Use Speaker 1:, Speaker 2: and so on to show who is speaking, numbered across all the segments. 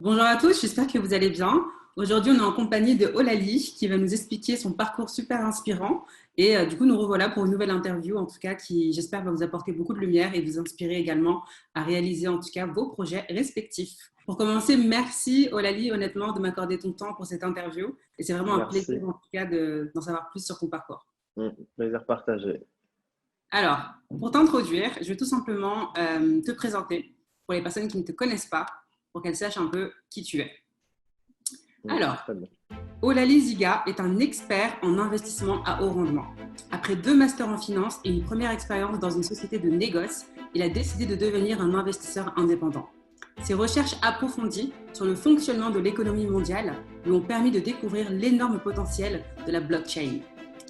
Speaker 1: Bonjour à tous, j'espère que vous allez bien. Aujourd'hui, on est en compagnie de Olali qui va nous expliquer son parcours super inspirant. Et du coup, nous revoilà pour une nouvelle interview, en tout cas, qui, j'espère, va vous apporter beaucoup de lumière et vous inspirer également à réaliser, en tout cas, vos projets respectifs. Pour commencer, merci Olali, honnêtement, de m'accorder ton temps pour cette interview. Et c'est vraiment un plaisir,
Speaker 2: Merci.
Speaker 1: en tout cas, d'en savoir plus sur ton parcours.
Speaker 2: Plaisir partagé.
Speaker 1: Alors, pour t'introduire, je vais tout simplement te présenter pour les personnes qui ne te connaissent pas, pour qu'elles sachent un peu qui tu es. Alors,
Speaker 2: Très bien.
Speaker 1: Olali Ziga est un expert en investissement à haut rendement. Après 2 masters en finance et une première expérience dans une société de négoce, il a décidé de devenir un investisseur indépendant. Ses recherches approfondies sur le fonctionnement de l'économie mondiale lui ont permis de découvrir l'énorme potentiel de la blockchain.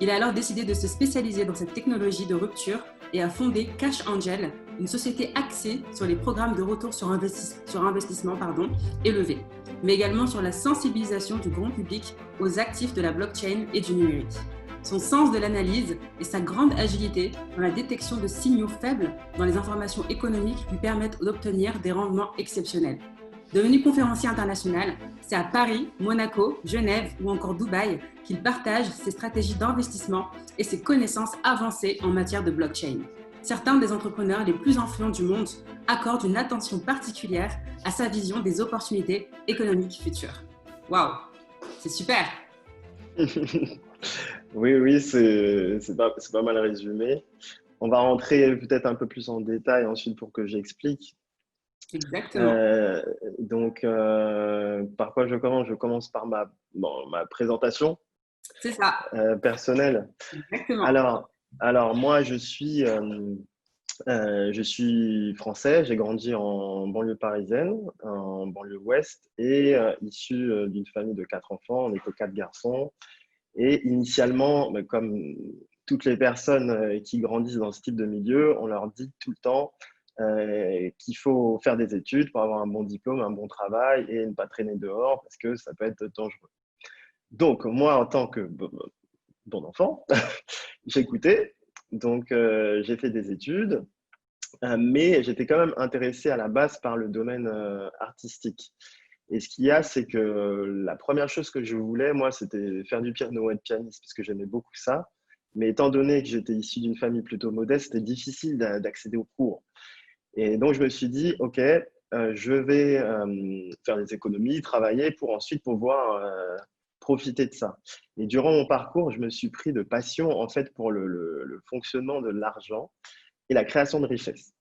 Speaker 1: Il a alors décidé de se spécialiser dans cette technologie de rupture et a fondé Cash Angel, une société axée sur les programmes de retour sur investissement élevés, mais également sur la sensibilisation du grand public aux actifs de la blockchain et du numérique. Son sens de l'analyse et sa grande agilité dans la détection de signaux faibles dans les informations économiques lui permettent d'obtenir des rendements exceptionnels. Devenu conférencier international, c'est à Paris, Monaco, Genève ou encore Dubaï qu'il partage ses stratégies d'investissement et ses connaissances avancées en matière de blockchain. Certains des entrepreneurs les plus influents du monde accordent une attention particulière à sa vision des opportunités économiques futures. Waouh, c'est super!
Speaker 2: Oui, c'est pas mal résumé. On va rentrer peut-être un peu plus en détail ensuite pour que j'explique.
Speaker 1: Exactement.
Speaker 2: Euh, par quoi je commence? Je commence par ma présentation
Speaker 1: C'est ça.
Speaker 2: personnelle.
Speaker 1: Exactement.
Speaker 2: Alors moi, je suis français, j'ai grandi en banlieue parisienne, en banlieue ouest, et issu d'une famille de 4 enfants. On était 4 garçons. Et initialement, comme toutes les personnes qui grandissent dans ce type de milieu, on leur dit tout le temps qu'il faut faire des études pour avoir un bon diplôme, un bon travail et ne pas traîner dehors parce que ça peut être dangereux. Donc, moi, en tant que bon enfant, j'écoutais. Donc, j'ai fait des études, mais j'étais quand même intéressé à la base par le domaine artistique. Et ce qu'il y a, c'est que la première chose que je voulais, moi, c'était faire du piano, être pianiste, parce que j'aimais beaucoup ça. Mais étant donné que j'étais issu d'une famille plutôt modeste, c'était difficile d'accéder aux cours. Et donc, je me suis dit, OK, je vais faire des économies, travailler pour ensuite pouvoir profiter de ça. Et durant mon parcours, je me suis pris de passion, en fait, pour le fonctionnement de l'argent et la création de richesse.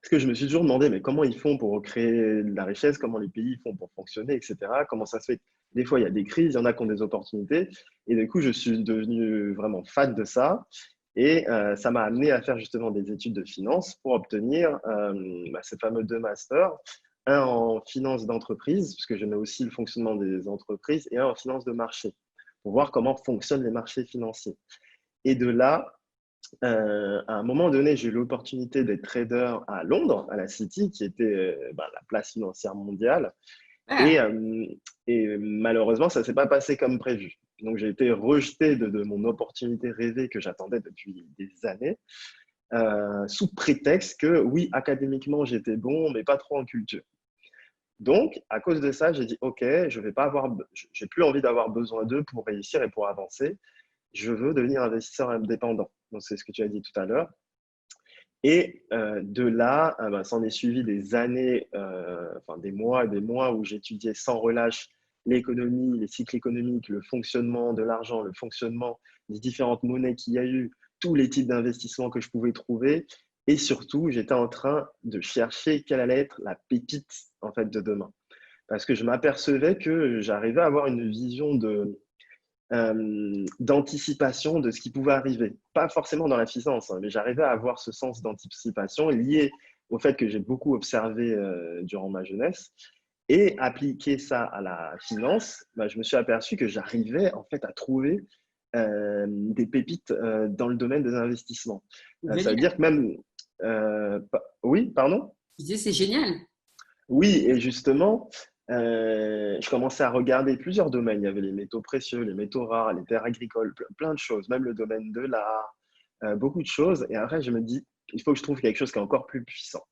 Speaker 2: Parce que je me suis toujours demandé, mais comment ils font pour créer de la richesse, comment les pays font pour fonctionner, etc. Comment ça se fait? Des fois, il y a des crises, il y en a qui ont des opportunités. Et du coup, je suis devenu vraiment fan de ça. Et ça m'a amené à faire justement des études de finance pour obtenir ces fameux 2 masters, un en finance d'entreprise, puisque j'aimais aussi le fonctionnement des entreprises, et un en finance de marché, pour voir comment fonctionnent les marchés financiers. Et de là, à un moment donné, j'ai eu l'opportunité d'être trader à Londres, à la City, qui était la place financière mondiale. Et,
Speaker 1: Super.
Speaker 2: euh, et malheureusement, ça ne s'est pas passé comme prévu. Donc, j'ai été rejeté de mon opportunité rêvée que j'attendais depuis des années, sous prétexte que, oui, académiquement, j'étais bon, mais pas trop en culture. Donc, à cause de ça, j'ai dit, OK, je vais pas avoir, j'ai plus envie d'avoir besoin d'eux pour réussir et pour avancer. Je veux devenir investisseur indépendant. Donc, c'est ce que tu as dit tout à l'heure. Et de là, s'en est suivi des années, des mois et des mois où j'étudiais sans relâche l'économie, les cycles économiques, le fonctionnement de l'argent, le fonctionnement des différentes monnaies qu'il y a eu, tous les types d'investissements que je pouvais trouver. Et surtout, j'étais en train de chercher quelle allait être la pépite en fait, de demain. Parce que je m'apercevais que j'arrivais à avoir une vision d'anticipation de ce qui pouvait arriver. Pas forcément dans la finance, mais j'arrivais à avoir ce sens d'anticipation lié au fait que j'ai beaucoup observé durant ma jeunesse. Et appliquer ça à la finance, je me suis aperçu que j'arrivais en fait à trouver des pépites dans le domaine des investissements. Ça veut
Speaker 1: Génial.
Speaker 2: dire que même... oui, pardon?
Speaker 1: Je disais, c'est génial.
Speaker 2: Oui, et justement, je commençais à regarder plusieurs domaines. Il y avait les métaux précieux, les métaux rares, les terres agricoles, plein de choses, même le domaine de l'art, beaucoup de choses. Et après, je me dis, il faut que je trouve quelque chose qui est encore plus puissant.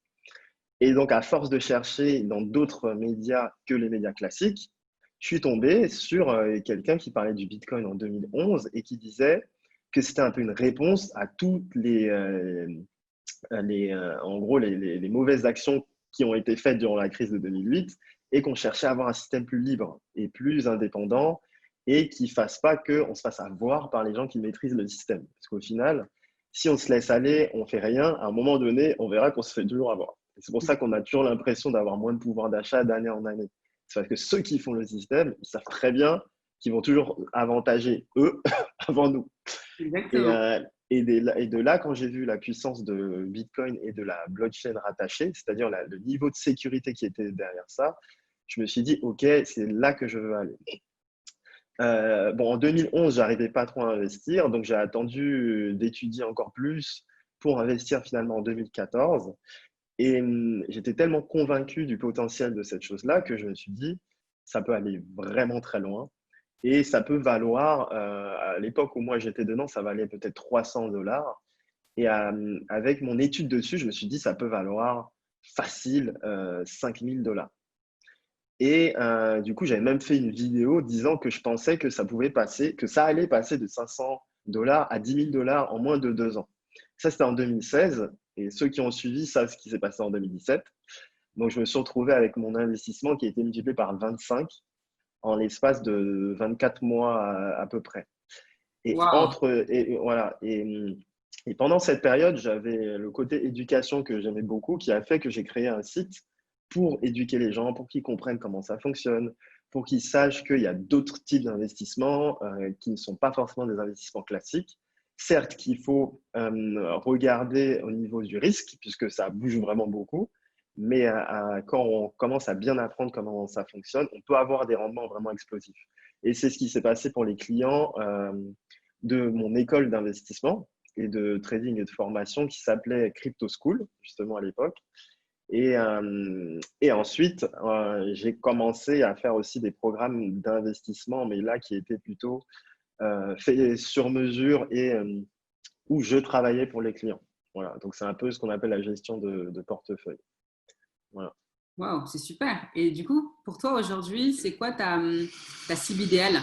Speaker 2: Et donc, à force de chercher dans d'autres médias que les médias classiques, je suis tombé sur quelqu'un qui parlait du Bitcoin en 2011 et qui disait que c'était un peu une réponse à toutes en gros, les mauvaises actions qui ont été faites durant la crise de 2008 et qu'on cherchait à avoir un système plus libre et plus indépendant et qui ne fasse pas qu'on se fasse avoir par les gens qui maîtrisent le système. Parce qu'au final, si on se laisse aller, on ne fait rien, à un moment donné, on verra qu'on se fait toujours avoir. Et c'est pour ça qu'on a toujours l'impression d'avoir moins de pouvoir d'achat d'année en année. C'est parce que ceux qui font le système, ils savent très bien qu'ils vont toujours avantager eux avant nous. Et,
Speaker 1: Exactement.
Speaker 2: euh, et de là, quand j'ai vu la puissance de Bitcoin et de la blockchain rattachée, c'est-à-dire le niveau de sécurité qui était derrière ça, je me suis dit, OK, c'est là que je veux aller. Bon, en 2011, j'arrivais pas trop à investir, donc j'ai attendu d'étudier encore plus pour investir finalement en 2014. Et j'étais tellement convaincu du potentiel de cette chose-là que je me suis dit, ça peut aller vraiment très loin. Et ça peut valoir, à l'époque où moi j'étais dedans, ça valait peut-être 300 $. Et avec mon étude dessus, je me suis dit, ça peut valoir facile 5 000 $. Et du coup, j'avais même fait une vidéo disant que je pensais que ça pouvait passer, que ça allait passer de 500 $ à 10 000 $ en moins de 2 ans. Ça, c'était en 2016. Et ceux qui ont suivi savent ce qui s'est passé en 2017. Donc, je me suis retrouvé avec mon investissement qui a été multiplié par 25 en l'espace de 24 mois à peu près.
Speaker 1: Wow.
Speaker 2: Voilà. Et pendant cette période, j'avais le côté éducation que j'aimais beaucoup, qui a fait que j'ai créé un site pour éduquer les gens, pour qu'ils comprennent comment ça fonctionne, pour qu'ils sachent qu'il y a d'autres types d'investissements qui ne sont pas forcément des investissements classiques. Certes, qu'il faut regarder au niveau du risque, puisque ça bouge vraiment beaucoup, mais quand on commence à bien apprendre comment ça fonctionne, on peut avoir des rendements vraiment explosifs. Et c'est ce qui s'est passé pour les clients de mon école d'investissement et de trading et de formation qui s'appelait Crypto School, justement à l'époque. Et ensuite, j'ai commencé à faire aussi des programmes d'investissement, mais là qui étaient plutôt faits sur mesure et où je travaillais pour les clients. Voilà, donc c'est un peu ce qu'on appelle la gestion de portefeuille. Voilà.
Speaker 1: Wow, c'est super. Et du coup, pour toi aujourd'hui, c'est quoi ta cible idéale?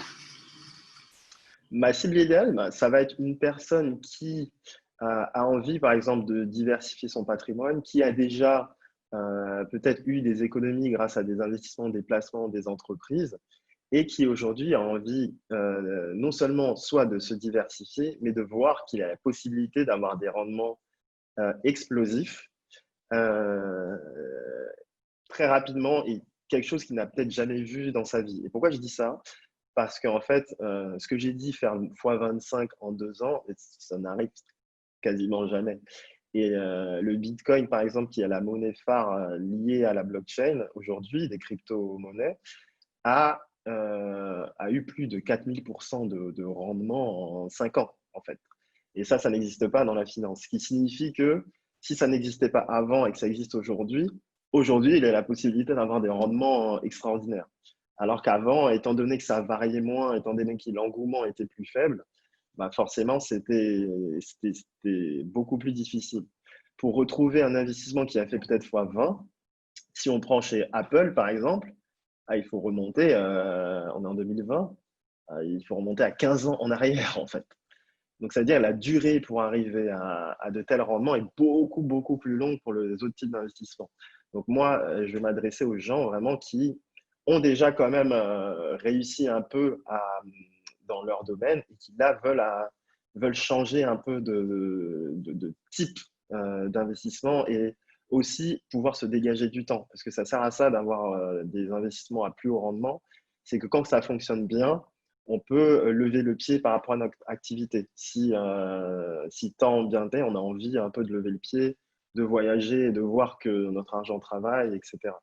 Speaker 2: Ma cible idéale, bah, ça va être une personne qui a envie, par exemple, de diversifier son patrimoine, qui a déjà peut-être eu des économies grâce à des investissements, des placements, des entreprises, et qui aujourd'hui a envie non seulement soit de se diversifier, mais de voir qu'il a la possibilité d'avoir des rendements explosifs euh, très rapidement et quelque chose qu'il n'a peut-être jamais vu dans sa vie. Et pourquoi je dis ça? Parce qu'en fait, ce que j'ai dit, faire x25 en 2 ans, ça n'arrive quasiment jamais. Et le Bitcoin, par exemple, qui est la monnaie phare liée à la blockchain aujourd'hui, des crypto-monnaies, a eu plus de 4000% de rendement en 5 ans, en fait. Et ça n'existe pas dans la finance. Ce qui signifie que si ça n'existait pas avant et que ça existe aujourd'hui, il y a la possibilité d'avoir des rendements extraordinaires. Alors qu'avant, étant donné que ça variait moins, étant donné que l'engouement était plus faible, bah forcément, c'était beaucoup plus difficile. Pour retrouver un investissement qui a fait peut-être fois 20, si on prend chez Apple, par exemple, il faut remonter, on est en 2020, il faut remonter à 15 ans en arrière, en fait. Donc, c'est-à-dire la durée pour arriver à de tels rendements est beaucoup, beaucoup plus longue pour les autres types d'investissements. Donc, moi, je vais m'adresser aux gens vraiment qui ont déjà quand même réussi un peu dans leur domaine et qui, là, veulent changer un peu de type d'investissement et aussi pouvoir se dégager du temps. Parce que ça sert à ça d'avoir des investissements à plus haut rendement. C'est que quand ça fonctionne bien, on peut lever le pied par rapport à notre activité. Si tant bien est, on a envie un peu de lever le pied, de voyager, de voir que notre argent travaille, etc.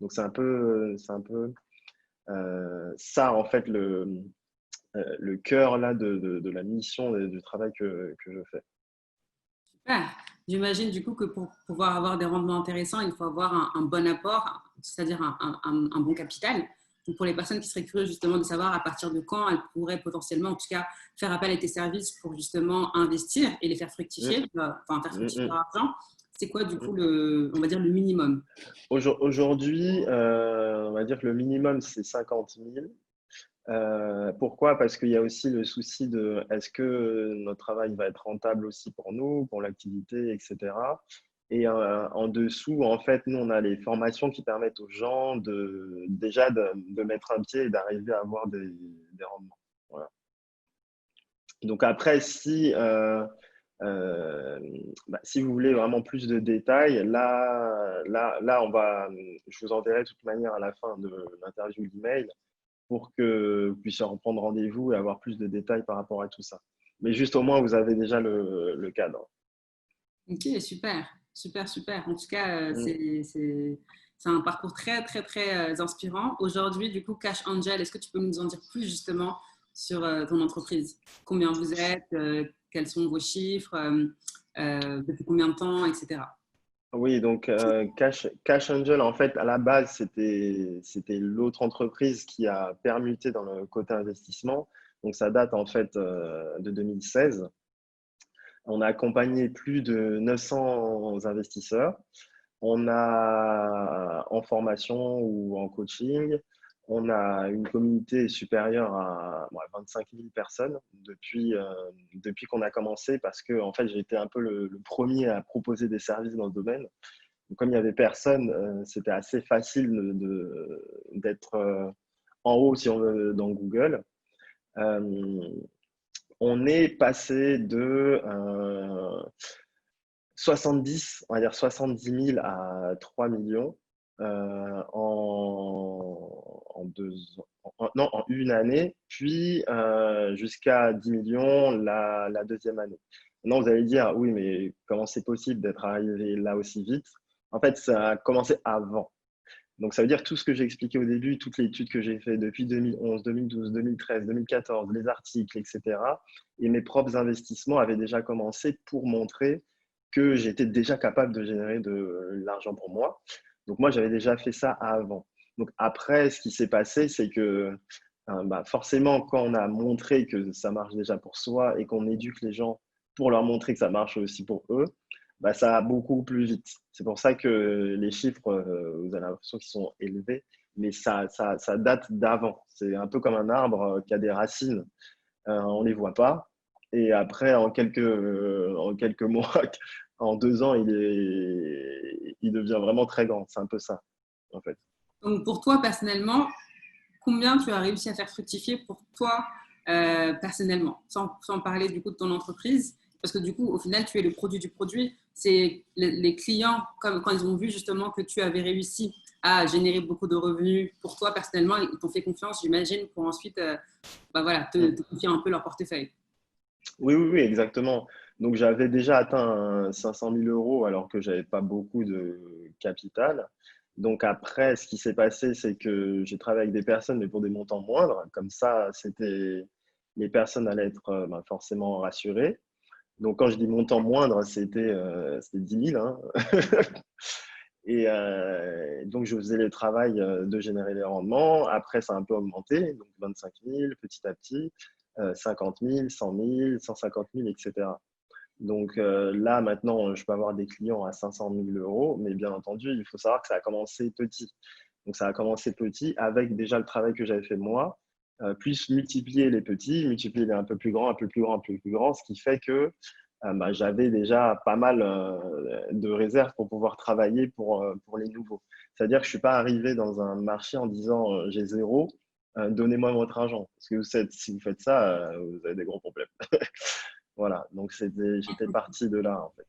Speaker 2: Donc c'est un peu ça en fait le cœur là de la mission et du travail que je fais.
Speaker 1: Super. J'imagine du coup que pour pouvoir avoir des rendements intéressants, il faut avoir un bon apport, c'est-à-dire un bon capital. Donc, pour les personnes qui seraient curieuses justement de savoir à partir de quand elles pourraient potentiellement, en tout cas, faire appel à tes services pour justement investir et les faire fructifier, enfin faire fructifier leur argent, c'est quoi du coup on va dire le minimum?
Speaker 2: Aujourd'hui, on va dire que le minimum, c'est 50 000. Pourquoi? Parce qu'il y a aussi le souci de est-ce que notre travail va être rentable aussi pour nous, pour l'activité, etc. Et en dessous, en fait, nous, on a les formations qui permettent aux gens déjà de mettre un pied et d'arriver à avoir des rendements. Voilà. Donc après, si vous voulez vraiment plus de détails, je vous enverrai de toute manière à la fin de l'interview l'email pour que vous puissiez reprendre rendez-vous et avoir plus de détails par rapport à tout ça. Mais juste au moins, vous avez déjà le cadre.
Speaker 1: Ok, super, super, super. En tout cas, c'est un parcours très, très, très inspirant. Aujourd'hui, du coup, Cash Angel, est-ce que tu peux nous en dire plus justement sur ton entreprise? Combien vous êtes? Quels sont vos chiffres? Depuis combien de temps, etc.
Speaker 2: Oui, donc Cash Angel, en fait, à la base, c'était l'autre entreprise qui a permuté dans le côté investissement. Donc, ça date en fait de 2016. On a accompagné plus de 900 investisseurs. On a en formation ou en coaching, on a une communauté supérieure à 25 000 personnes depuis qu'on a commencé parce que en fait, j'ai été un peu le premier à proposer des services dans ce domaine. Donc, comme il n'y avait personne, c'était assez facile d'être en haut si on veut, dans Google. On est passé de 70, on va dire 70 000 à 3 millions en une année, puis jusqu'à 10 millions la deuxième année. Maintenant, vous allez dire, oui, mais comment c'est possible d'être arrivé là aussi vite? En fait, ça a commencé avant. Donc, ça veut dire tout ce que j'ai expliqué au début, toutes les études que j'ai faites depuis 2011, 2012, 2013, 2014, les articles, etc. Et mes propres investissements avaient déjà commencé pour montrer que j'étais déjà capable de générer de l'argent pour moi. Donc, moi, j'avais déjà fait ça avant. Donc, après, ce qui s'est passé, c'est que forcément, quand on a montré que ça marche déjà pour soi et qu'on éduque les gens pour leur montrer que ça marche aussi pour eux, ça va beaucoup plus vite. C'est pour ça que les chiffres, vous avez l'impression qu'ils sont élevés, mais ça date d'avant. C'est un peu comme un arbre qui a des racines. On ne les voit pas. Et après, en quelques mois, en 2 ans, il devient vraiment très grand. C'est un peu ça, en fait.
Speaker 1: Donc, pour toi, personnellement, combien tu as réussi à faire fructifier pour toi personnellement, sans parler du coup de ton entreprise, parce que du coup, au final, tu es le produit du produit. C'est les clients, comme quand ils ont vu justement que tu avais réussi à générer beaucoup de revenus pour toi personnellement, ils t'ont fait confiance, j'imagine, pour ensuite te confier un peu leur portefeuille.
Speaker 2: Oui, oui, oui, exactement. Donc, j'avais déjà atteint 500 000 euros alors que j'avais pas beaucoup de capital. Donc, après, ce qui s'est passé, c'est que j'ai travaillé avec des personnes, mais pour des montants moindres. Comme ça, les personnes allaient être forcément rassurées. Donc, quand je dis montant moindre, c'était 10 000, hein. Et donc, je faisais le travail de générer les rendements. Après, ça a un peu augmenté, donc 25 000 petit à petit, 50 000, 100 000, 150 000, etc. Donc là, maintenant, je peux avoir des clients à 500 000 euros, mais bien entendu, il faut savoir que ça a commencé petit. Donc, ça a commencé petit avec déjà le travail que j'avais fait moi, plus multiplier les petits, multiplier les un peu plus grands, un peu plus grands, un peu plus grands, ce qui fait que j'avais déjà pas mal de réserves pour pouvoir travailler pour les nouveaux. C'est-à-dire que je ne suis pas arrivé dans un marché en disant j'ai zéro, donnez-moi votre argent. Parce que si vous faites ça, vous avez des gros problèmes. Voilà, donc j'étais parti de là en fait.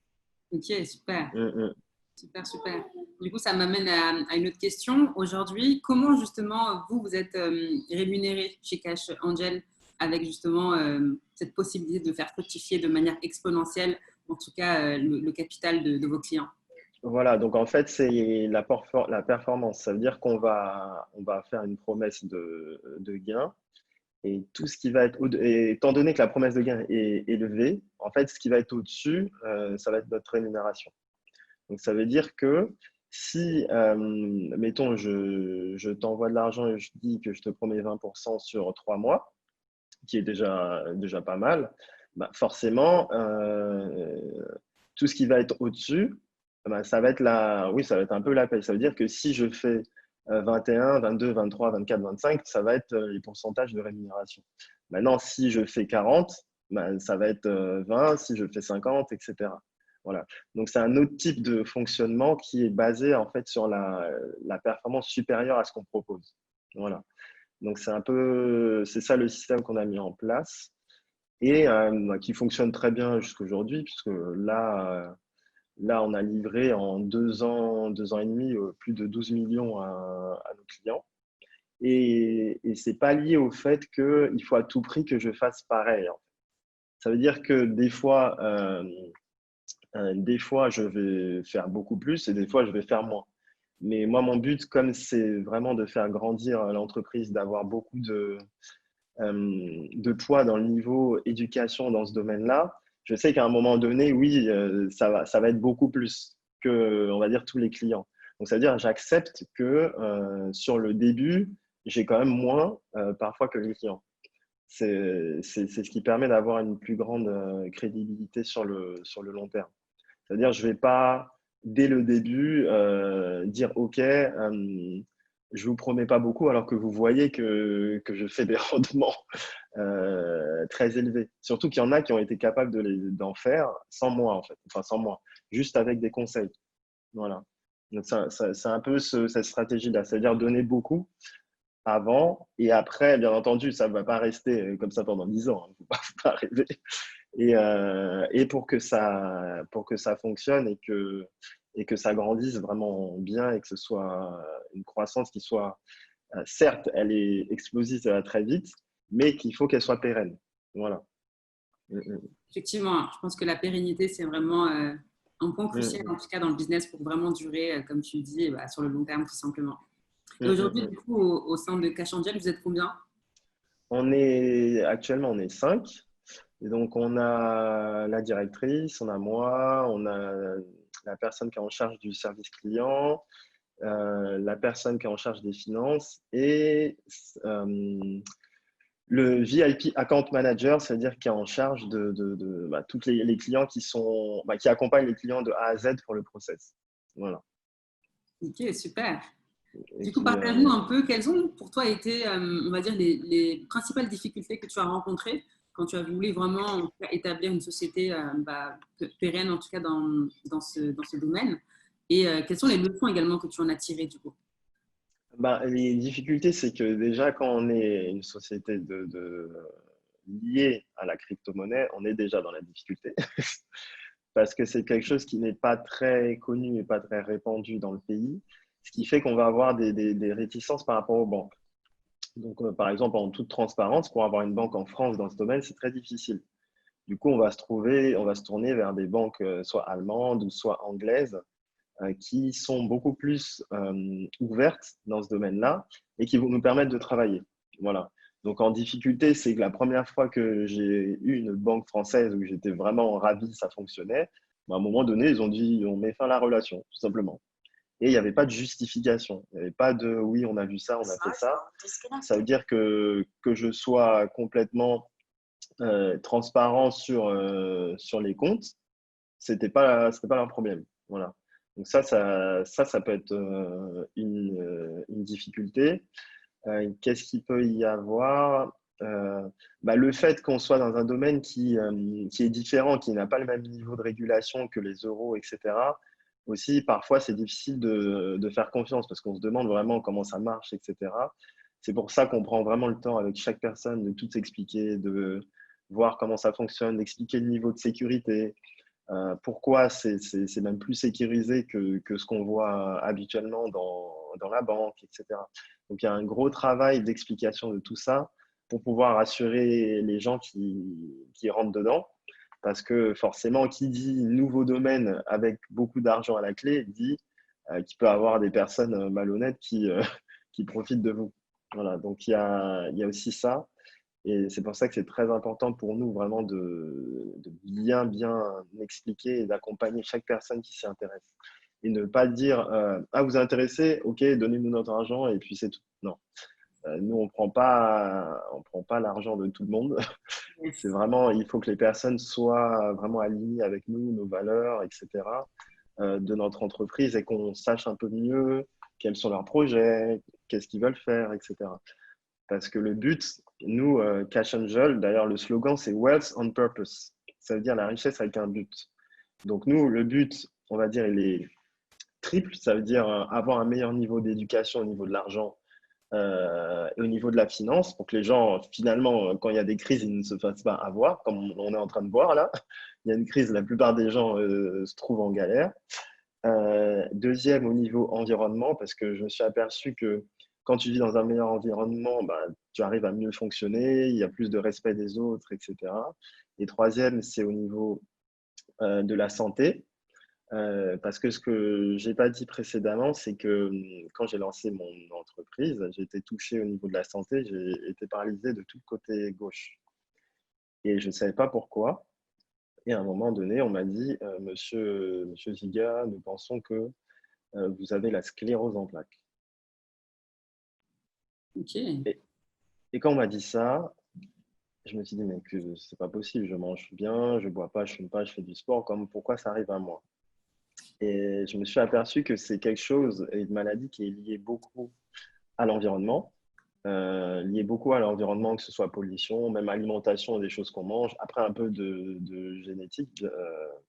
Speaker 1: Ok, super.
Speaker 2: Mm.
Speaker 1: Super, super. Du coup, ça m'amène à une autre question. Aujourd'hui, comment justement vous êtes rémunéré chez Cash Angel avec justement cette possibilité de faire fructifier de manière exponentielle, en tout cas, le capital de vos clients?
Speaker 2: Voilà, donc en fait, c'est la performance. Ça veut dire qu'on va faire une promesse de gain et tout ce qui va être, et étant donné que la promesse de gain est élevée, en fait, ce qui va être au-dessus, ça va être notre rémunération. Donc, ça veut dire que Si, mettons, je t'envoie de l'argent et je dis que je te promets 20% sur 3 mois, qui est déjà pas mal, bah forcément, tout ce qui va être au-dessus, bah, ça va être oui, ça va être un peu la paye. Ça veut dire que si je fais 21, 22, 23, 24, 25, ça va être les pourcentages de rémunération. Maintenant, si je fais 40, bah, ça va être 20, si je fais 50, etc. Voilà. Donc, c'est un autre type de fonctionnement qui est basé en fait sur la performance supérieure à ce qu'on propose. Voilà. Donc, c'est ça le système qu'on a mis en place et qui fonctionne très bien jusqu'à aujourd'hui, puisque là, on a livré en 2 ans, 2 ans et demi, plus de 12 millions à nos clients. Et ce n'est pas lié au fait qu'il faut à tout prix que je fasse pareil. Ça veut dire que des fois, je vais faire beaucoup plus et des fois, je vais faire moins. Mais moi, mon but, comme c'est vraiment de faire grandir l'entreprise, d'avoir beaucoup de poids dans le niveau éducation dans ce domaine-là, je sais qu'à un moment donné, oui, ça va être beaucoup plus que, on va dire, tous les clients. Donc, c'est-à-dire, j'accepte que sur le début, j'ai quand même moins parfois que les clients. C'est ce qui permet d'avoir une plus grande crédibilité sur le long terme. C'est-à-dire, je ne vais pas, dès le début, dire OK, je ne vous promets pas beaucoup, alors que vous voyez que je fais des rendements très élevés. Surtout qu'il y en a qui ont été capables d'en faire sans moi, en fait. Enfin, sans moi, juste avec des conseils. Voilà. Donc, c'est un peu cette stratégie-là, c'est-à-dire donner beaucoup avant et après, bien entendu, ça ne va pas rester comme ça pendant 10 ans. Il ne faut pas rêver. Et pour que ça fonctionne et que ça grandisse vraiment bien et que ce soit une croissance qui soit, certes, elle est explosive, ça va très vite, mais qu'il faut qu'elle soit pérenne. Voilà. Mm, mm.
Speaker 1: Effectivement, je pense que la pérennité, c'est vraiment un point
Speaker 2: Mm,
Speaker 1: crucial,
Speaker 2: mm.
Speaker 1: en tout cas dans le business, pour vraiment durer, comme tu dis, bah, sur le long terme, tout simplement.
Speaker 2: Mm,
Speaker 1: Et
Speaker 2: mm,
Speaker 1: aujourd'hui,
Speaker 2: mm.
Speaker 1: du coup, au sein de Cash Angel, vous êtes combien?
Speaker 2: Actuellement, on est 5. Et donc, on a la directrice, on a moi, on a la personne qui est en charge du service client, la personne qui est en charge des finances et le VIP Account Manager, c'est-à-dire qui est en charge de tous les clients qui accompagnent les clients de A à Z pour le process. Voilà.
Speaker 1: Ok, super.
Speaker 2: Et
Speaker 1: Du coup,
Speaker 2: qui,
Speaker 1: partage-nous un peu quelles ont pour toi été, on va dire, les principales difficultés que tu as rencontrées quand tu as voulu vraiment en tout cas, établir une société pérenne, en tout cas dans ce domaine. Et quelles sont les leçons également que tu en as tirées du coup?
Speaker 2: les difficultés, c'est que déjà, quand on est une société liée à la crypto-monnaie, on est déjà dans la difficulté. Parce que c'est quelque chose qui n'est pas très connu et pas très répandu dans le pays, ce qui fait qu'on va avoir des réticences par rapport aux banques. Donc, par exemple, en toute transparence, pour avoir une banque en France dans ce domaine, c'est très difficile. Du coup, on va se tourner vers des banques soit allemandes ou soit anglaises qui sont beaucoup plus ouvertes dans ce domaine-là et qui vont nous permettre de travailler. Voilà. Donc, en difficulté, c'est que la première fois que j'ai eu une banque française où j'étais vraiment ravi, ça fonctionnait, à un moment donné, ils ont dit on met fin à la relation, tout simplement. Et il n'y avait pas de justification. Il n'y avait pas de oui, on a vu ça, on a fait ça. Ça veut dire que je sois complètement transparent sur les comptes, c'était pas leur problème. Voilà. Donc ça peut être une difficulté. Qu'est-ce qu'il peut y avoir? Le fait qu'on soit dans un domaine qui est différent, qui n'a pas le même niveau de régulation que les euros, etc. Aussi, parfois, c'est difficile de faire confiance parce qu'on se demande vraiment comment ça marche, etc. C'est pour ça qu'on prend vraiment le temps avec chaque personne de tout expliquer, de voir comment ça fonctionne, d'expliquer le niveau de sécurité, pourquoi c'est même plus sécurisé que ce qu'on voit habituellement dans la banque, etc. Donc, il y a un gros travail d'explication de tout ça pour pouvoir assurer les gens qui rentrent dedans. Parce que forcément, qui dit nouveau domaine avec beaucoup d'argent à la clé, dit qu'il peut avoir des personnes malhonnêtes qui profitent de vous. Voilà, donc il y a aussi ça. Et c'est pour ça que c'est très important pour nous vraiment de bien expliquer et d'accompagner chaque personne qui s'y intéresse. et ne pas dire ah, vous êtes intéressé, ok, donnez-nous notre argent et puis c'est tout. Non. Nous, on prend pas l'argent de tout le monde. C'est
Speaker 1: Yes.
Speaker 2: vraiment, il faut que les personnes soient vraiment alignées avec nous, nos valeurs, etc., de notre entreprise et qu'on sache un peu mieux quels sont leurs projets, qu'est-ce qu'ils veulent faire, etc. Parce que le but, nous, Cash Angel, d'ailleurs, le slogan, c'est Wealth on Purpose. Ça veut dire la richesse avec un but. Donc, nous, le but, on va dire, il est triple. Ça veut dire avoir un meilleur niveau d'éducation au niveau de l'argent et au niveau de la finance pour que les gens, finalement, quand il y a des crises, ils ne se fassent pas avoir, comme on est en train de voir là. Il y a une crise, la plupart des gens se trouvent en galère. Deuxième, au niveau environnement, parce que je me suis aperçu que quand tu vis dans un meilleur environnement, bah, tu arrives à mieux fonctionner, il y a plus de respect des autres, etc. Et troisième, c'est au niveau de la santé. Parce que ce que j'ai pas dit précédemment, c'est que quand j'ai lancé mon entreprise, j'ai été touché au niveau de la santé, j'ai été paralysé de tout le côté gauche. Et je ne savais pas pourquoi. Et à un moment donné, on m'a dit, Monsieur Ziga, nous pensons que vous avez la sclérose en plaques.
Speaker 1: Ok.
Speaker 2: Et, et quand on m'a dit ça, je me suis dit, mais que c'est pas possible, je mange bien, je bois pas, je fume pas, je fais du sport, comme pourquoi ça arrive à moi? Et je me suis aperçu que c'est quelque chose, une maladie qui est liée beaucoup à l'environnement, liée beaucoup à l'environnement, que ce soit pollution, même alimentation, des choses qu'on mange, après un peu de génétique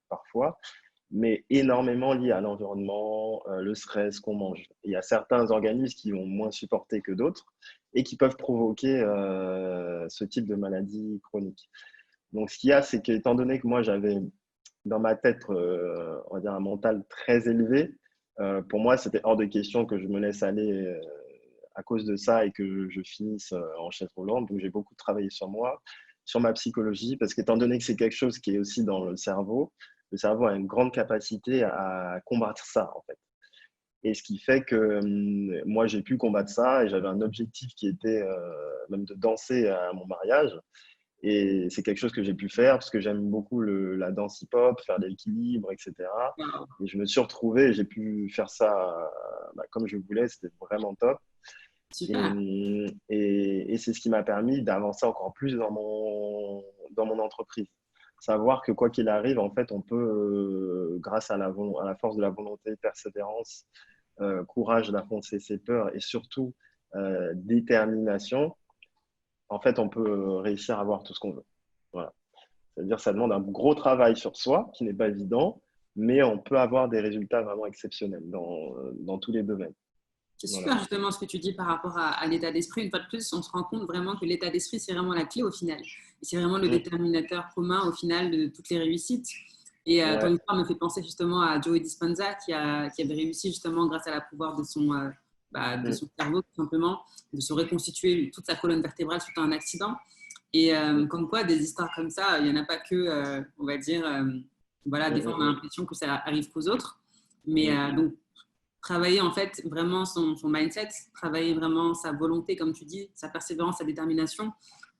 Speaker 2: parfois, mais énormément lié à l'environnement, le stress qu'on mange. Il y a certains organismes qui vont moins supporter que d'autres et qui peuvent provoquer ce type de maladie chronique. Donc, ce qu'il y a, c'est qu'étant donné que moi, j'avais dans ma tête, on va dire, un mental très élevé, pour moi, c'était hors de question que je me laisse aller à cause de ça et que je finisse en chaise roulante. Donc, j'ai beaucoup travaillé sur moi, sur ma psychologie, parce qu'étant donné que c'est quelque chose qui est aussi dans le cerveau a une grande capacité à combattre ça, en fait. Et ce qui fait que moi, j'ai pu combattre ça et j'avais un objectif qui était même de danser à mon mariage. Et c'est quelque chose que j'ai pu faire parce que j'aime beaucoup la danse hip-hop, faire de l'équilibre, etc.
Speaker 1: Wow.
Speaker 2: Et je me suis retrouvé et j'ai pu faire ça comme je voulais. C'était vraiment top.
Speaker 1: Super.
Speaker 2: Et c'est ce qui m'a permis d'avancer encore plus dans mon entreprise. Savoir que quoi qu'il arrive, en fait, on peut, grâce à à la force de la volonté, persévérance, courage d'affronter ses peurs et surtout détermination, en fait, on peut réussir à avoir tout ce qu'on veut. Voilà. C'est-à-dire que ça demande un gros travail sur soi, qui n'est pas évident, mais on peut avoir des résultats vraiment exceptionnels dans tous les domaines.
Speaker 1: C'est
Speaker 2: Voilà.
Speaker 1: super justement ce que tu dis par rapport à l'état d'esprit. Une fois de plus, on se rend compte vraiment que l'état d'esprit, c'est vraiment la clé au final. Et c'est vraiment le
Speaker 2: Mmh.
Speaker 1: déterminateur commun au final de toutes les réussites. Et ton
Speaker 2: Ouais.
Speaker 1: histoire me fait penser justement à Joey Dispenza qui avait réussi justement grâce à la pouvoir de
Speaker 2: Mmh.
Speaker 1: son cerveau tout simplement, de se reconstituer toute sa colonne vertébrale suite à un accident. Et
Speaker 2: Mmh.
Speaker 1: comme quoi, des histoires comme ça, il n'y en a pas que, on va dire, voilà,
Speaker 2: Mmh.
Speaker 1: des fois on a
Speaker 2: Mmh.
Speaker 1: l'impression que ça arrive qu'aux autres. Mais
Speaker 2: Mmh.
Speaker 1: donc, travailler en fait vraiment son mindset, travailler vraiment sa volonté, comme tu dis, sa persévérance, sa détermination,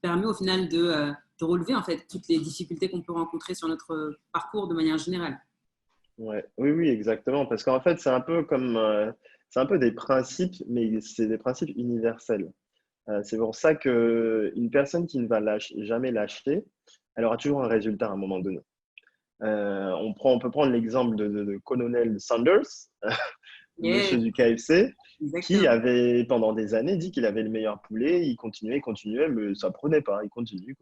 Speaker 1: permet au final de relever en fait toutes les difficultés qu'on peut rencontrer sur notre parcours de manière générale.
Speaker 2: Ouais. Oui, oui, exactement. Parce qu'en fait, c'est un peu des principes, mais c'est des principes universels. C'est pour ça qu'une personne qui ne va jamais lâcher, elle aura toujours un résultat à un moment donné. On peut prendre l'exemple de Colonel Sanders, monsieur
Speaker 1: Yes,
Speaker 2: du KFC, qui
Speaker 1: exactement.
Speaker 2: avait pendant des années dit qu'il avait le meilleur poulet. Il continuait, mais ça prenait pas. Il continue.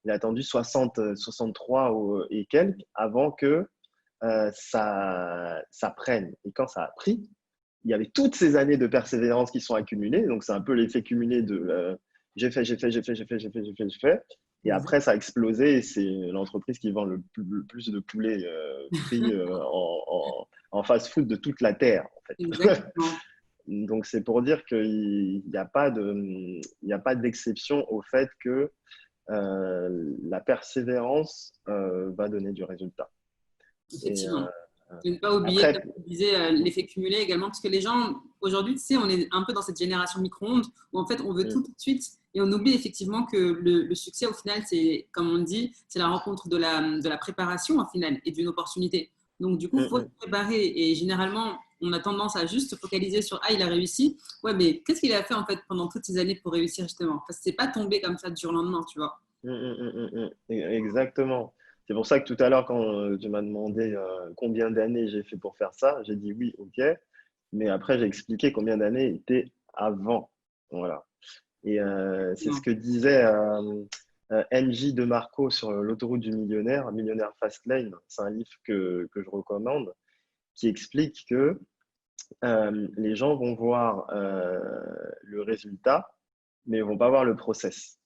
Speaker 2: Il a attendu 63 et quelques avant que ça prenne. Et quand ça a pris, il y avait toutes ces années de persévérance qui sont accumulées. Donc, c'est un peu l'effet cumulé de j'ai fait. Et après, ça a explosé et c'est l'entreprise qui vend le plus de poulets frits en fast-food de toute la Terre, en fait.
Speaker 1: Exactement.
Speaker 2: Donc, c'est pour dire qu'il n'y a pas il n'y a pas d'exception au fait que la persévérance va donner du résultat. Et
Speaker 1: Effectivement. De ne pas oublier,
Speaker 2: après,
Speaker 1: comme tu disais, l'effet cumulé également, parce que les gens, aujourd'hui, tu sais, on est un peu dans cette génération micro-ondes où en fait, on veut tout de suite et on oublie effectivement que le succès, au final, c'est, comme on dit, c'est la rencontre de la préparation, au final, et d'une opportunité. Donc, du coup, il faut se
Speaker 2: Mm,
Speaker 1: préparer. Et généralement, on a tendance à juste se focaliser sur ah, il a réussi. Ouais, mais qu'est-ce qu'il a fait en fait pendant toutes ces années pour réussir justement? Parce que c'est pas tombé comme ça du jour au lendemain, tu vois.
Speaker 2: Exactement. C'est pour ça que tout à l'heure, quand tu m'as demandé combien d'années j'ai fait pour faire ça, j'ai dit oui, ok. Mais après, j'ai expliqué combien d'années étaient avant. Voilà. Et c'est ce
Speaker 1: Exactement.
Speaker 2: que disait MJ de Marco sur l'autoroute du millionnaire, Millionnaire Fastlane. C'est un livre que je recommande, qui explique que les gens vont voir le résultat, mais ils vont pas voir le process.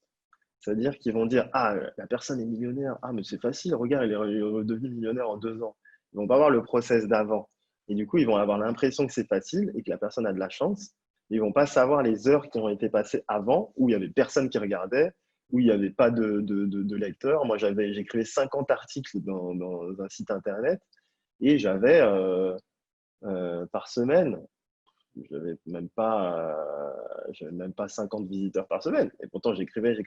Speaker 2: C'est-à-dire qu'ils vont dire, ah, la personne est millionnaire, ah, mais c'est facile, regarde, il est redevenu millionnaire en 2 ans. Ils vont pas voir le process d'avant. Et du coup, ils vont avoir l'impression que c'est facile et que la personne a de la chance. Ils vont pas savoir les heures qui ont été passées avant, où il y avait personne qui regardait, où il n'y avait pas de lecteurs. Moi, j'écrivais 50 articles dans un site internet et par semaine, j'avais même pas 50 visiteurs par semaine. Et pourtant, j'écrivais.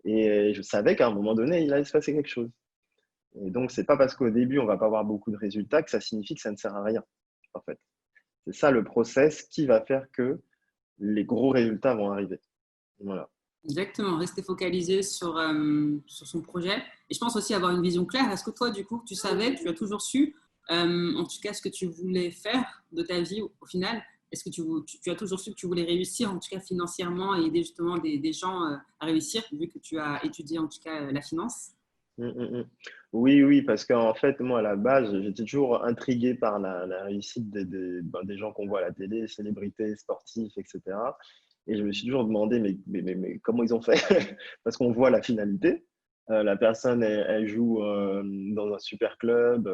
Speaker 2: Et je savais qu'à un moment donné, il allait se passer quelque chose. Et donc, c'est pas parce qu'au début, on va pas avoir beaucoup de résultats que ça signifie que ça ne sert à rien, en fait. C'est ça le process qui va faire que les gros résultats vont arriver. Voilà.
Speaker 1: Exactement, rester focalisé sur son projet. Et je pense aussi avoir une vision claire. Est-ce que toi, du coup, tu savais, tu as toujours su, en tout cas, ce que tu voulais faire de ta vie au final? Est-ce que tu as toujours su que tu voulais réussir, en tout cas financièrement, et aider justement des gens à réussir, vu que tu as étudié en tout cas la finance?
Speaker 2: Mm, mm, mm. Oui, oui, parce qu'en fait, moi, à la base, j'étais toujours intrigué par la réussite des gens qu'on voit à la télé, célébrités, sportifs, etc. Et je me suis toujours demandé, mais comment ils ont fait? Parce qu'on voit la finalité. La personne, elle joue dans un super club.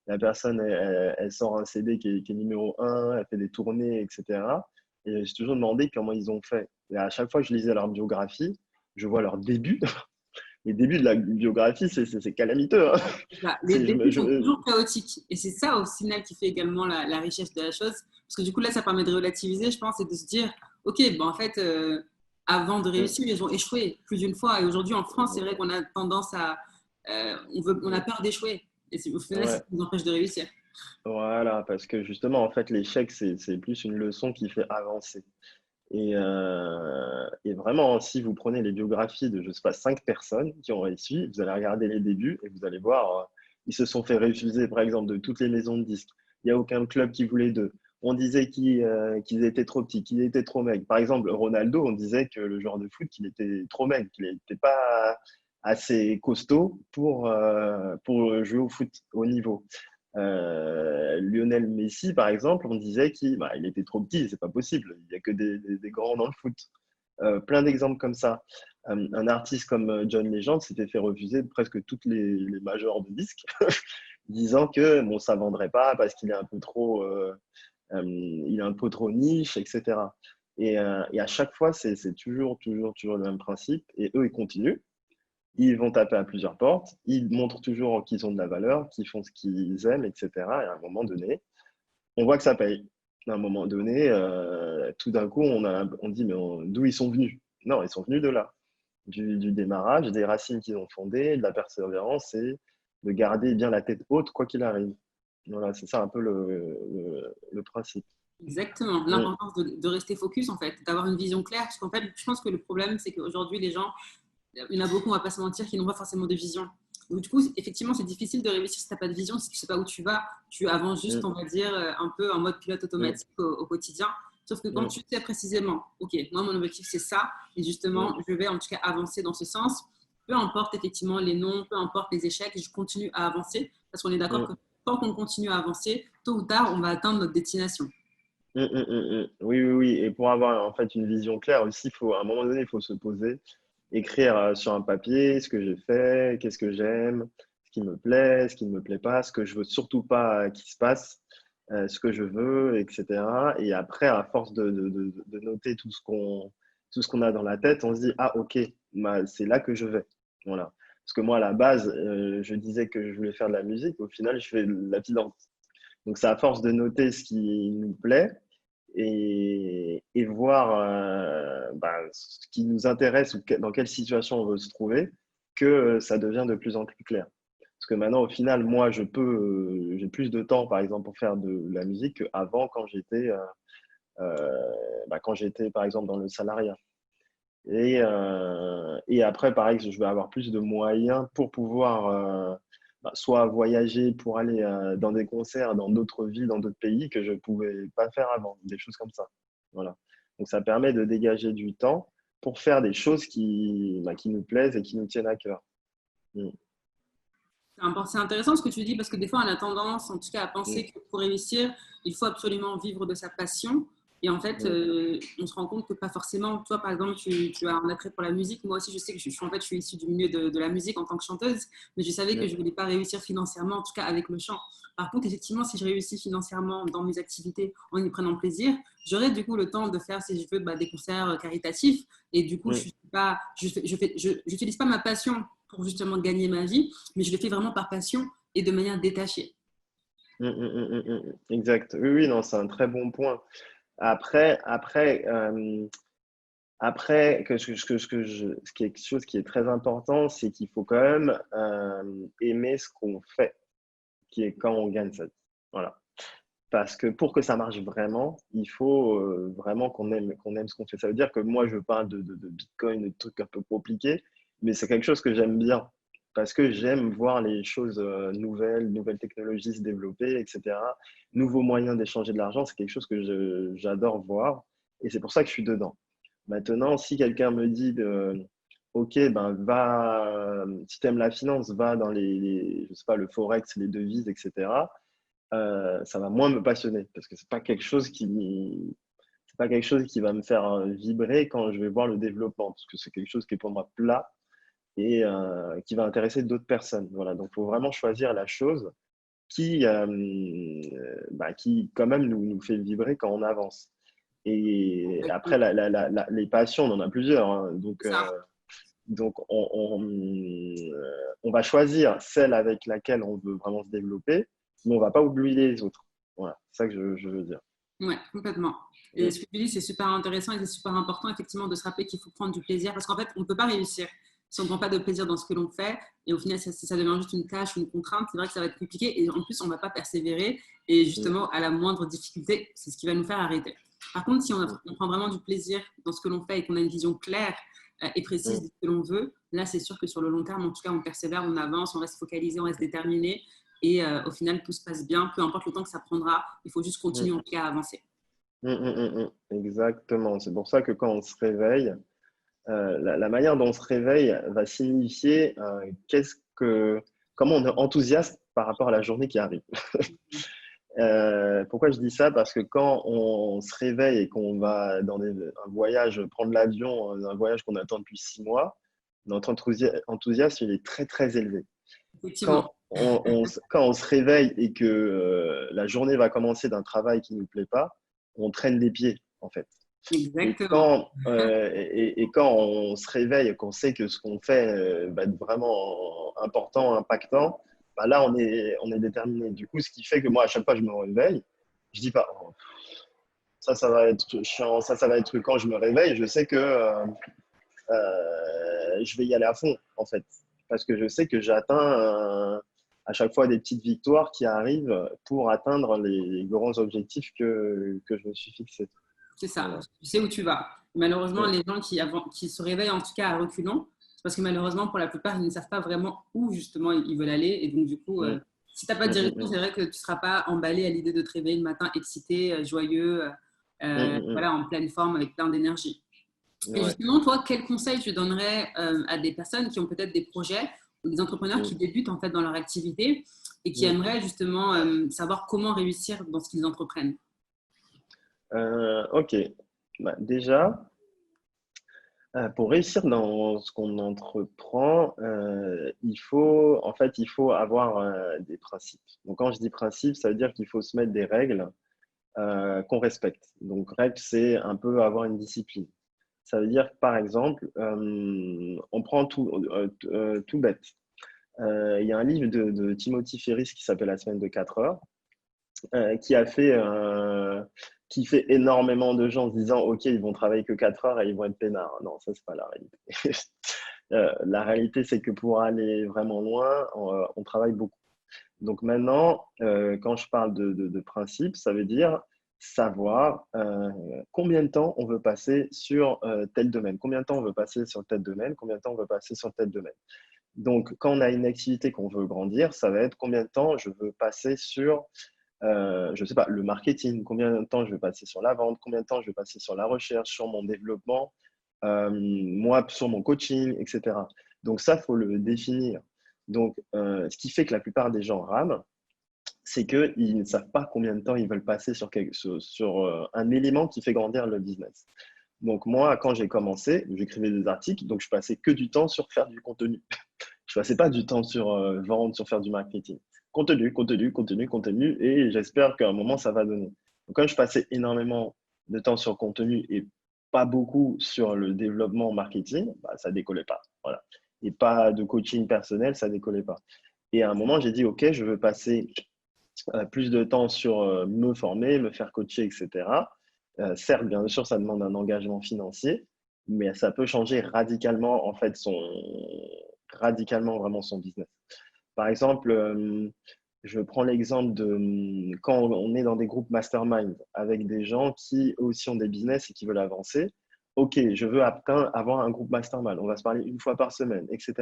Speaker 2: La personne, elle sort un CD qui est numéro un. Elle fait des tournées, etc. Et je me suis toujours demandé comment ils ont fait. Et à chaque fois que je lisais leur biographie, je vois leur début. Les débuts de la biographie, c'est calamiteux, hein.
Speaker 1: Bah, les
Speaker 2: C'est,
Speaker 1: débuts sont toujours chaotiques. Et c'est ça, au final, qui fait également la richesse de la chose. Parce que du coup, là, ça permet de relativiser, je pense, et de se dire, OK, bon, en fait, avant de réussir, ils ont échoué plus d'une fois. Et aujourd'hui, en France, c'est vrai qu'on a tendance à... on a peur d'échouer. Et au final, c'est ce
Speaker 2: ouais,
Speaker 1: qui nous empêche de réussir.
Speaker 2: voilà, parce que justement, en fait, l'échec, c'est plus une leçon qui fait avancer. Et vraiment, si vous prenez les biographies de, je sais pas, 5 personnes qui ont réussi, vous allez regarder les débuts et vous allez voir, ils se sont fait refuser, par exemple, de toutes les maisons de disques. Il n'y a aucun club qui voulait d'eux. On disait qu'ils étaient trop petits, qu'ils étaient trop maigres. Par exemple, Ronaldo, on disait que le joueur de foot, qu'il était trop maigre, qu'il n'était pas assez costaud pour jouer au foot au niveau. Lionel Messi, par exemple, on disait qu'il était trop petit, c'est pas possible, il n'y a que des grands dans le foot. Plein d'exemples comme ça. Un artiste comme John Legend s'était fait refuser presque toutes les majors de disques, disant que bon, ça vendrait pas parce qu'il est un peu trop, il est un peu trop niche, etc. Et à chaque fois, c'est toujours le même principe. Et eux, ils continuent. Ils vont taper à plusieurs portes, ils montrent toujours qu'ils ont de la valeur, qu'ils font ce qu'ils aiment, etc. Et à un moment donné, on voit que ça paye. À un moment donné, tout d'un coup, on dit, mais d'où ils sont venus? Non, ils sont venus de là, du démarrage, des racines qu'ils ont fondées, de la persévérance et de garder bien la tête haute quoi qu'il arrive. Voilà, c'est ça un peu le principe.
Speaker 1: Exactement.
Speaker 2: Mm,
Speaker 1: L'importance de rester focus, en fait, d'avoir une vision claire. Parce qu'en fait, je pense que le problème, c'est qu'aujourd'hui, les gens, il y en a beaucoup, on va pas se mentir, qui n'ont pas forcément de vision. Donc, du coup, effectivement, c'est difficile de réussir si tu n'as pas de vision, si tu ne sais pas où tu vas. Tu avances juste,
Speaker 2: mm,
Speaker 1: on va dire, un peu en mode pilote
Speaker 2: mm,
Speaker 1: automatique au quotidien. Sauf que quand
Speaker 2: mm,
Speaker 1: tu sais précisément, OK, moi, mon objectif, c'est ça. Et
Speaker 2: mm,
Speaker 1: justement, je vais en tout cas avancer dans ce sens. Peu importe effectivement les noms, peu importe les échecs, je continue à avancer. Parce qu'on est d'accord que
Speaker 2: mm,
Speaker 1: tant qu'on continue à avancer, tôt ou tard, on va atteindre notre destination.
Speaker 2: Oui, oui, oui. Et pour avoir en fait une vision claire aussi, à un moment donné, il faut se poser, écrire sur un papier ce que j'ai fait, qu'est-ce que j'aime, ce qui me plaît, ce qui ne me plaît pas, ce que je veux surtout pas qu'il se passe, ce que je veux, etc. Et après, à force de noter tout ce qu'on a dans la tête, on se dit, ah, ok, c'est là que je vais. Voilà. Parce que moi, à la base, je disais que je voulais faire de la musique. Au final, je fais de la finance. Donc, c'est à force de noter ce qui nous plaît et voir ce qui nous intéresse ou dans quelle situation on veut se trouver que ça devient de plus en plus clair. Parce que maintenant, au final, moi, j'ai plus de temps, par exemple, pour faire de la musique qu'avant, quand j'étais, par exemple, dans le salariat. Et après, pareil, je vais avoir plus de moyens pour pouvoir soit voyager pour aller dans des concerts dans d'autres villes, dans d'autres pays que je ne pouvais pas faire avant, des choses comme ça. Voilà. Donc, ça permet de dégager du temps pour faire des choses qui nous plaisent et qui nous tiennent à cœur. Mm.
Speaker 1: C'est intéressant ce que tu dis parce que des fois, on a tendance, en tout cas, à penser
Speaker 2: Mm.
Speaker 1: que pour réussir, il faut absolument vivre de sa passion. Et en fait,
Speaker 2: Mm.
Speaker 1: on se rend compte que pas forcément. Toi, par exemple, tu as un attrait pour la musique. Moi aussi, je sais que je suis issue du milieu de la musique en tant que chanteuse, mais je savais que je ne voulais pas réussir financièrement, en tout cas avec le chant. Par contre, effectivement, si je réussis financièrement dans mes activités en y prenant plaisir, j'aurai du coup le temps de faire, si je veux, des concerts caritatifs. Et du coup,
Speaker 2: Mm.
Speaker 1: je n'utilise pas ma passion pour justement gagner ma vie, mais je le fais vraiment par passion et de manière détachée.
Speaker 2: Mm, mm, mm, mm. Exact. Oui, oui, non, c'est un très bon point. Après, ce qui est quelque chose qui est très important, c'est qu'il faut quand même aimer ce qu'on fait, qui est quand on gagne sa vie. Voilà. Parce que pour que ça marche vraiment, il faut vraiment qu'on aime ce qu'on fait. Ça veut dire que moi, je parle de Bitcoin, de trucs un peu compliqués, mais c'est quelque chose que j'aime bien. Parce que j'aime voir les choses nouvelles technologies se développer, etc. Nouveaux moyens d'échanger de l'argent, c'est quelque chose que j'adore voir. Et c'est pour ça que je suis dedans. Maintenant, si quelqu'un me dit OK, ben si tu aimes la finance, va dans je sais pas, le forex, les devises, etc. Ça va moins me passionner parce que c'est pas quelque chose qui va me faire vibrer quand je vais voir le développement parce que c'est quelque chose qui est pour moi plat et qui va intéresser d'autres personnes. Voilà, donc il faut vraiment choisir la chose qui quand même nous fait vibrer quand on avance. Et après, les passions, on en a plusieurs, hein.
Speaker 1: Ça.
Speaker 2: Donc on va choisir celle avec laquelle on veut vraiment se développer, mais on va pas oublier les autres. Voilà, c'est ça que je veux dire.
Speaker 1: Ouais, complètement. Et
Speaker 2: Mm,
Speaker 1: ce que tu dis, c'est super intéressant et c'est super important, effectivement, de se rappeler qu'il faut prendre du plaisir parce qu'en fait, on ne peut pas réussir si on ne prend pas de plaisir dans ce que l'on fait. Et au final, si ça devient juste une tâche ou une contrainte, c'est vrai que ça va être compliqué et en plus, on ne va pas persévérer. Et
Speaker 2: mm,
Speaker 1: justement, à la moindre difficulté, c'est ce qui va nous faire arrêter. Par contre, si
Speaker 2: mm,
Speaker 1: on prend vraiment du plaisir dans ce que l'on fait et qu'on a une vision claire et précise
Speaker 2: mm,
Speaker 1: de ce que l'on veut, là, c'est sûr que sur le long terme, en tout cas, on persévère, on avance, on reste focalisé, on reste déterminé. Et au final, tout se passe bien, peu importe le temps que ça prendra, il faut juste
Speaker 2: mm,
Speaker 1: continuer en tout cas à avancer.
Speaker 2: Exactement. C'est pour ça que quand on se réveille, la manière dont on se réveille va signifier comment on est enthousiaste par rapport à la journée qui arrive. Pourquoi je dis ça? Parce que quand on se réveille et qu'on va dans un voyage, prendre l'avion, un voyage qu'on attend depuis 6 mois, notre enthousiasme il est très très élevé.
Speaker 1: Effectivement.
Speaker 2: Quand on se réveille et que la journée va commencer d'un travail qui ne nous plaît pas, on traîne des pieds en fait.
Speaker 1: Exactement.
Speaker 2: Et quand on se réveille et qu'on sait que ce qu'on fait va être vraiment important, impactant, bah là, on est déterminé. Du coup, ce qui fait que moi, à chaque fois que je me réveille, je dis pas, oh, ça va être chiant, ça va être quand je me réveille, je sais que je vais y aller à fond, en fait. Parce que je sais que j'atteins à chaque fois des petites victoires qui arrivent pour atteindre les grands objectifs que je me suis fixés.
Speaker 1: C'est ça.
Speaker 2: Voilà.
Speaker 1: Tu sais où tu vas. Malheureusement,
Speaker 2: Mm,
Speaker 1: les gens qui se réveillent en tout cas à reculons, c'est parce que malheureusement, pour la plupart, ils ne savent pas vraiment où justement ils veulent aller. Et donc, du coup,
Speaker 2: mm,
Speaker 1: si tu n'as pas de
Speaker 2: mm,
Speaker 1: direction,
Speaker 2: mm,
Speaker 1: c'est vrai que tu ne seras pas emballé à l'idée de te réveiller le matin excité, joyeux,
Speaker 2: mm, mm, mm,
Speaker 1: voilà, en pleine forme, avec plein d'énergie. Et
Speaker 2: ouais.
Speaker 1: justement, toi, quel conseil tu donnerais à des personnes qui ont peut-être des projets ou des entrepreneurs
Speaker 2: Mm,
Speaker 1: qui débutent en fait dans leur activité et qui
Speaker 2: mm.
Speaker 1: aimeraient justement savoir comment réussir dans ce qu'ils entreprennent?
Speaker 2: Ok. Bah, déjà, pour réussir dans ce qu'on entreprend, il faut avoir des principes. Donc, quand je dis principes, ça veut dire qu'il faut se mettre des règles qu'on respecte. Donc, règle, c'est un peu avoir une discipline. Ça veut dire que, par exemple, on prend tout bête. Il y a un livre de Timothy Ferriss qui s'appelle La semaine de 4 heures, euh, qui a fait, euh, qui fait énormément de gens en se disant, OK, ils vont travailler que 4 heures et ils vont être peinards. Non, ça, c'est pas la réalité. La réalité, c'est que pour aller vraiment loin, on travaille beaucoup. Donc maintenant, quand je parle de principe, ça veut dire savoir combien de temps on veut passer sur tel domaine, combien de temps on veut passer sur tel domaine, combien de temps on veut passer sur tel domaine. Donc, quand on a une activité qu'on veut grandir, ça va être combien de temps je veux passer sur, je ne sais pas, le marketing, combien de temps je vais passer sur la vente, combien de temps je vais passer sur la recherche, sur mon développement, moi, sur mon coaching, etc. Donc ça, il faut le définir. Donc, ce qui fait que la plupart des gens rament, c'est qu'ils ne savent pas combien de temps ils veulent passer sur un élément qui fait grandir le business. Donc moi, quand j'ai commencé, j'écrivais des articles, donc je passais que du temps sur faire du contenu. Je passais pas du temps sur vendre, sur faire du marketing. Contenu, contenu, contenu, contenu, et j'espère qu'à un moment, ça va donner. Donc, quand je passais énormément de temps sur contenu et pas beaucoup sur le développement marketing, bah, ça décollait pas. Voilà. Et pas de coaching personnel, ça décollait pas. Et à un moment, j'ai dit, OK, je veux passer plus de temps sur me former, me faire coacher, etc. Certes, bien sûr, ça demande un engagement financier, mais ça peut changer radicalement, en fait, radicalement vraiment son business. Par exemple, je prends l'exemple de quand on est dans des groupes mastermind avec des gens qui eux aussi ont des business et qui veulent avancer. OK, je veux avoir un groupe mastermind. On va se parler une fois par semaine, etc.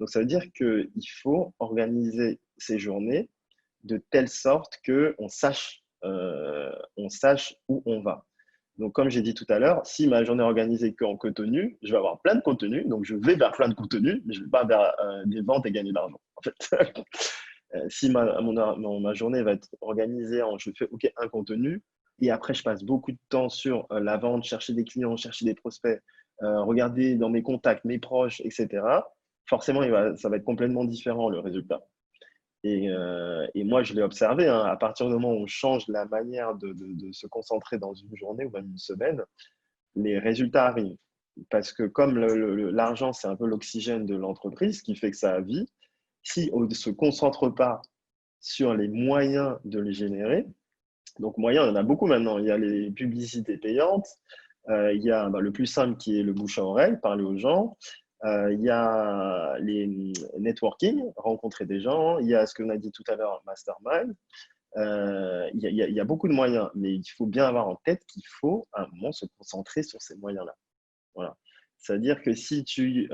Speaker 2: Donc, ça veut dire qu'il faut organiser ces journées de telle sorte on sache où on va. Donc, comme j'ai dit tout à l'heure, si ma journée est organisée qu'en contenu, je vais avoir plein de contenu. Donc, je vais vers plein de contenu, mais je ne vais pas vers des ventes et gagner de l'argent. En fait. Si ma journée va être organisée je fais OK, un contenu, et après, je passe beaucoup de temps sur la vente, chercher des clients, chercher des prospects, regarder dans mes contacts, mes proches, etc. Forcément, ça va être complètement différent le résultat. Et moi, je l'ai observé, hein, à partir du moment où on change la manière de se concentrer dans une journée ou même une semaine, les résultats arrivent. Parce que comme l'argent, c'est un peu l'oxygène de l'entreprise qui fait que ça vit, si on ne se concentre pas sur les moyens de les générer, donc moyens, il y en a beaucoup maintenant. Il y a les publicités payantes, il y a le plus simple qui est le bouche à oreille, parler aux gens. Il y a les networking, rencontrer des gens. Il y a ce qu'on a dit tout à l'heure, mastermind. Il y a beaucoup de moyens, mais il faut bien avoir en tête qu'il faut à un moment se concentrer sur ces moyens-là. Voilà. C'est-à-dire que si tu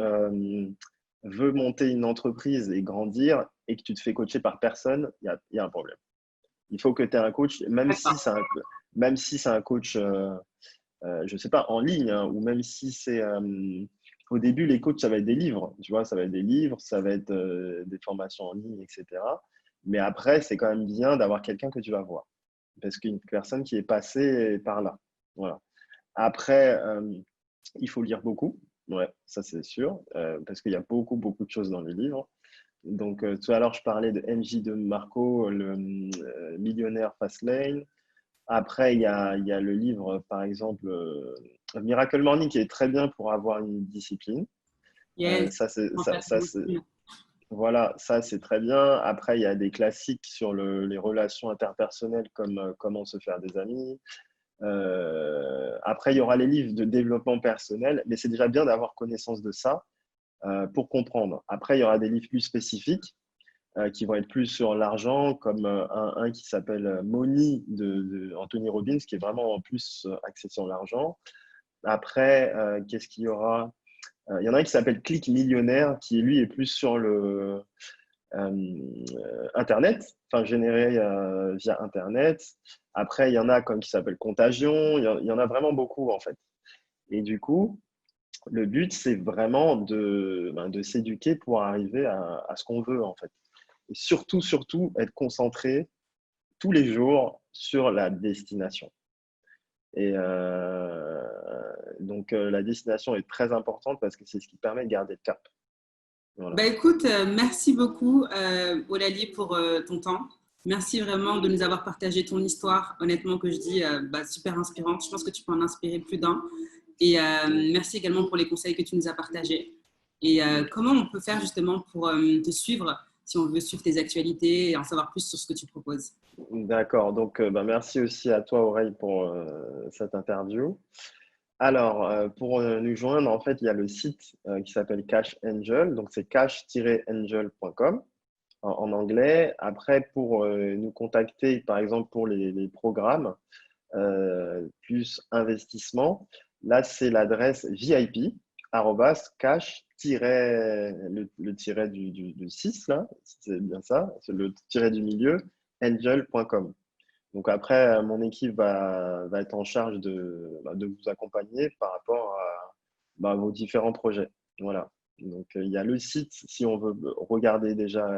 Speaker 2: veux monter une entreprise et grandir et que tu te fais coacher par personne, il y a un problème. Il faut que tu aies un coach, même si c'est un coach, je ne sais pas, en ligne, hein, ou même si c'est… au début, les coachs, ça va être des livres, tu vois, ça va être des livres, ça va être des formations en ligne, etc. Mais après, c'est quand même bien d'avoir quelqu'un que tu vas voir. Parce qu'une personne qui est passée par là. Voilà. Après, il faut lire beaucoup. Ouais, ça c'est sûr, parce qu'il y a beaucoup, beaucoup de choses dans les livres. Donc, tout à l'heure, je parlais de MJ de Marco, le millionnaire Fastlane. Après, il y a le livre, par exemple, Miracle Morning, qui est très bien pour avoir une discipline.
Speaker 1: Yes,
Speaker 2: Voilà, ça, c'est très bien. Après, il y a des classiques sur les relations interpersonnelles, comme comment se faire des amis. Après, il y aura les livres de développement personnel, mais c'est déjà bien d'avoir connaissance de ça pour comprendre. Après, il y aura des livres plus spécifiques qui vont être plus sur l'argent, comme un qui s'appelle Money de Anthony Robbins, qui est vraiment en plus axé sur l'argent. Après, qu'est-ce qu'il y aura? Il y en a un qui s'appelle Click Millionnaire, qui lui est plus sur le Internet, enfin généré via Internet. Après, il y en a comme qui s'appelle Contagion. Il y en a vraiment beaucoup en fait. Et du coup, le but, c'est vraiment de s'éduquer pour arriver à ce qu'on veut en fait. Et surtout, surtout, être concentré tous les jours sur la destination. Et donc, la destination est très importante parce que c'est ce qui permet de garder le cap. Voilà.
Speaker 1: Bah écoute, merci beaucoup Olali pour ton temps. Merci vraiment de nous avoir partagé ton histoire, honnêtement que je dis super inspirante. Je pense que tu peux en inspirer plus d'un. Et merci également pour les conseils que tu nous as partagés. Et comment on peut faire justement pour te suivre si on veut suivre tes actualités et en savoir plus sur ce que tu proposes?
Speaker 2: D'accord. Donc, merci aussi à toi, Aurélie, pour cette interview. Alors, pour nous joindre, en fait, il y a le site qui s'appelle Cash Angel, donc c'est cash-angel.com en anglais. Après, pour nous contacter, par exemple, pour les programmes plus investissement, là, c'est l'adresse VIP, arrobas, cash, le tiret du 6, là, c'est bien ça, c'est le tiret du milieu, angel.com. Donc après, mon équipe va être en charge de vous accompagner par rapport à vos différents projets. Voilà. Donc il y a le site si on veut regarder déjà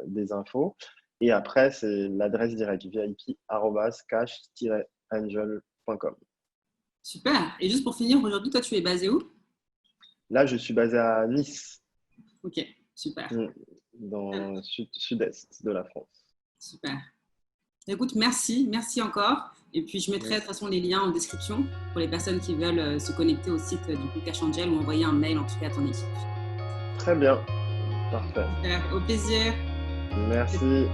Speaker 2: des infos. Et après, c'est l'adresse directe vip@cash-angel.com.
Speaker 1: Super. Et juste pour finir, aujourd'hui, toi, tu es basé où?
Speaker 2: Là, je suis basé à Nice,
Speaker 1: Ok, super.
Speaker 2: dans le sud-est de la France.
Speaker 1: Super. Écoute, merci encore. Et puis, je mettrai de toute façon les liens en description pour les personnes qui veulent se connecter au site du coup Cash Angel ou envoyer un mail en tout cas à ton équipe.
Speaker 2: Très bien, parfait.
Speaker 1: Super, au plaisir.
Speaker 2: Merci.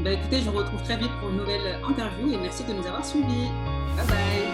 Speaker 1: Écoutez, je vous retrouve très vite pour une nouvelle interview et merci de nous avoir suivis. Bye bye.